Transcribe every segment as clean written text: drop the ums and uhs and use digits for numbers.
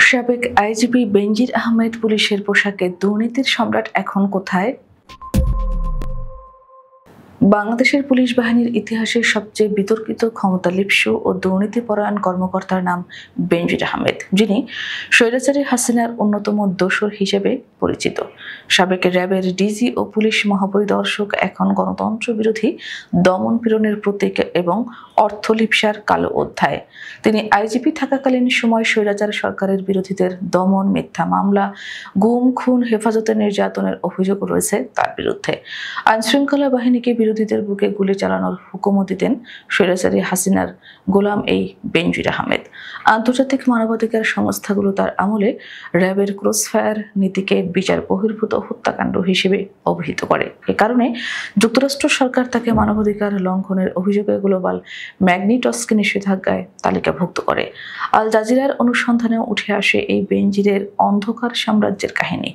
সাবেক আইজিপি বেনজির আহমেদ পুলিশের পোশাকে দুর্নীতির সম্রাট এখন কোথায়? বাংলাদেশের পুলিশ বাহিনীর ইতিহাসের সবচেয়ে বিতর্কিত ক্ষমতালিপ্সু ও দুর্নীতিপরায়ণ কর্মকর্তার নাম বেনজির আহমেদ, যিনি স্বৈরাচারী হাসিনার অন্যতম দোসর হিসেবে পরিচিত। সাবেক র্যাবের ডিজি ও পুলিশ মহাপরিদর্শক এখন গণতন্ত্র বিরোধী দমন পীড়নের প্রতীক এবং অর্থলিপ্সার কালো অধ্যায়। তিনি আইজিপি থাকাকালীন সময় স্বৈরাচার সরকারের বিরোধীদের দমন, মিথ্যা মামলা, গুম, খুন, হেফাজতে নির্যাতনের অভিযোগ রয়েছে তার বিরুদ্ধে। আইনশৃঙ্খলা বাহিনীকে বিরোধীদের বুকে গুলি চালানোর হুকুমও দিতেন স্বৈরাচারী হাসিনার গোলাম এই বেনজির আহমেদ। আন্তর্জাতিক মানবাধিকার সংস্থাগুলো তার আমলে র্যাবের ক্রসফায়ার নীতিকে বিচার বহির্ভূত হত্যাকাণ্ড হিসেবে অভিহিত করে। এ কারণে যুক্তরাষ্ট্র সরকার তাকে মানবাধিকার লঙ্ঘনের অভিযোগে গ্লোবাল ম্যাগনিটস্কি নিষেধাজ্ঞায় তালিকাভুক্ত করে। আল জাজিরার অনুসন্ধানেও উঠে আসে এই বেনজিরের অন্ধকার সাম্রাজ্যের কাহিনী।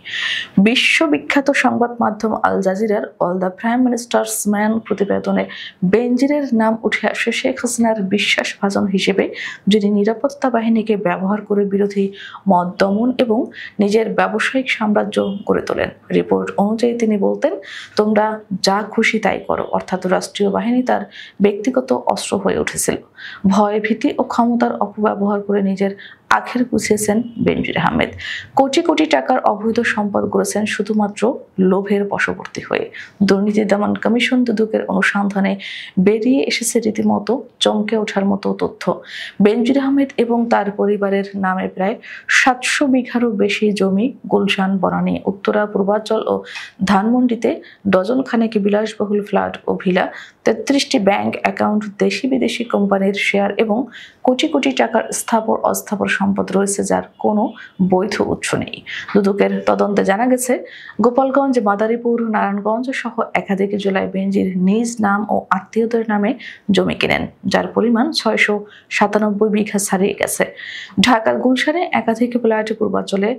বিশ্ববিখ্যাত সংবাদ মাধ্যম আল জাজিরার all the prime ministers man প্রতিবেদনে বেনজিরের নাম উঠে আসে শেখ হাসিনার বিশ্বাসভাজন হিসেবে, যিনি নিরাপত্তা বাহিনীকে ব্যবহার করে বিরোধী মত দমন এবং নিজের ব্যবসায়িক সাম্রাজ্য গড়ে তোলেন। রিপোর্ট অনুযায়ী তিনি বলতেন, তোমরা যা খুশি তাই করো, অর্থাৎ রাষ্ট্রীয় বাহিনী তার ব্যক্তিগত অস্ত্র হয়ে উঠেছিল। ভয়, ভীতি ও ক্ষমতার অপব্যবহার করে নিজের আখের গুছিয়েছেন বেনজির আহমেদ। কোটি কোটি টাকার অবৈধ সম্পদ গড়েছেন শুধুমাত্র লোভের বশবর্তী হয়ে। দুর্নীতি দমন কমিশন দুদকের অনুসন্ধানে বেরিয়ে এসেছে রীতিমতো চমকে ওঠার মতো তথ্য। বেনজির আহমেদ এবং তার পরিবারের নামে প্রায় 700 বিঘারও বেশি জমি গুলশান, বনানী, উত্তরা, পূর্বাঞ্চল ও ধানমন্ডিতে ডজন খানেক বিলাসবহুল ফ্ল্যাট ও ভিলা, 33টি ব্যাংক অ্যাকাউন্ট, দেশি বিদেশি কোম্পানির শেয়ার এবং কোটি কোটি টাকার স্থাবর অস্থাবর সম্পদ রয়েছে, যার কোনো বৈধ উৎস নেই। দুদকের তদন্তে জানা গেছে, গোপালগঞ্জ, মাদারীপুর, নারায়ণগঞ্জ সহ একাধিক জেলায় বেনজির নিজ নাম ও আত্মীয়দের নামে জমি কেনেন, যার পরিমাণ 697 বিঘা ছাড়িয়ে গেছে। ঢাকার গুলশানে একাধিক ফ্ল্যাট, পূর্বাঞ্চলে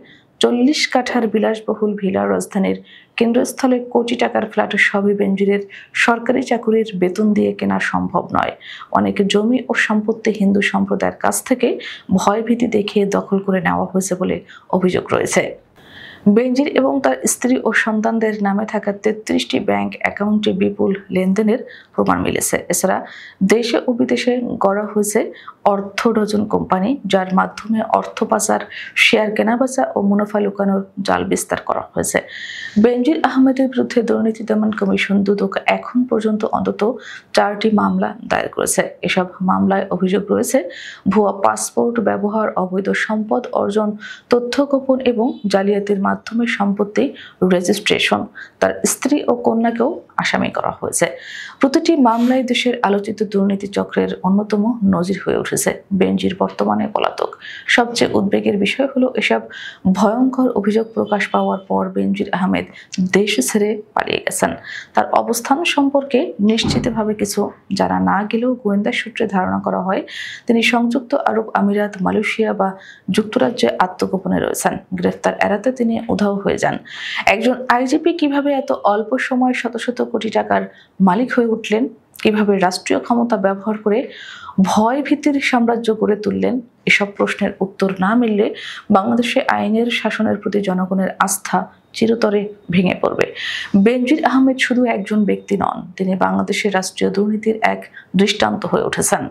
40 কাঠার বিলাসবহুল ভিলা, রাজধানীর কেন্দ্রস্থলে কোটি টাকার ফ্ল্যাট সবই বেনজিরের সরকারি চাকুরির বেতন দিয়ে কেনা সম্ভব নয়। অনেক জমি ও সম্পত্তি হিন্দু সম্প্রদায়ের কাছ থেকে ভয়ভীতি দেখিয়ে দখল করে নেওয়া হয়েছে বলে অভিযোগ রয়েছে। বেনজির এবং তার স্ত্রী ও সন্তানদের নামে থাকা 33টি ব্যাংক অ্যাকাউন্টে বিপুল লেনদেনের প্রমাণ মিলেছে। এছাড়া দেশে ও বিদেশে গড়া হয়েছে অর্থ ডজন কোম্পানি, যার মাধ্যমে অর্থ পাচার, শেয়ার কেনাবেচা ও মুনাফা লুকানোর জাল বিস্তার করা হয়েছে। বেনজির আহমেদের বিরুদ্ধে দুর্নীতি দমন কমিশন দুদক এখন পর্যন্ত অন্তত 4টি মামলা দায়ের করেছে। এসব মামলায় অভিযোগ রয়েছে ভুয়া পাসপোর্ট ব্যবহার, অবৈধ সম্পদ অর্জন, তথ্য গোপন এবং জালিয়াতির মাধ্যমে সম্পত্তি রেজিস্ট্রেশন। তার স্ত্রী ও কন্যাকেও আসামি করা হয়েছে। প্রতিটি মামলায় দেশের আলোচিত দুর্নীতি চক্রের অন্যতম নজির হয়ে উঠেছে। বেনজির বর্তমানে পলাতক। সবচেয়ে উদ্বেগের বিষয় হলো, এসব ভয়ঙ্কর অভিযোগ প্রকাশ পাওয়ার পর বেনজির আহমেদ দেশ ছেড়ে পালিয়ে গেছেন। তার অবস্থান সম্পর্কে নিশ্চিতভাবে কিছু জানা না গেলেও গোয়েন্দা সূত্রে ধারণা করা হয় তিনি সংযুক্ত আরব আমিরাত, মালয়েশিয়া বা যুক্তরাজ্যে আত্মগোপনে রয়েছেন। গ্রেফতার এড়াতে তিনি উধাও হয়ে যান। একজন আইজিপি কিভাবে এত অল্প সময় শত শত কোটি টাকার মালিক হয়ে উঠলেন? কিভাবে রাষ্ট্রীয় ক্ষমতা ব্যবহার করে ভয় ভীতির সাম্রাজ্য গড়ে তুললেন? এসব প্রশ্নের উত্তর না মিললে বাংলাদেশে আইনের শাসনের প্রতি জনগণের আস্থা চিরতরে ভেঙে পড়বে। বেনজির আহমেদ শুধু একজন ব্যক্তি নন, তিনি বাংলাদেশের রাষ্ট্রীয় দুর্নীতির এক দৃষ্টান্ত হয়ে উঠেছেন।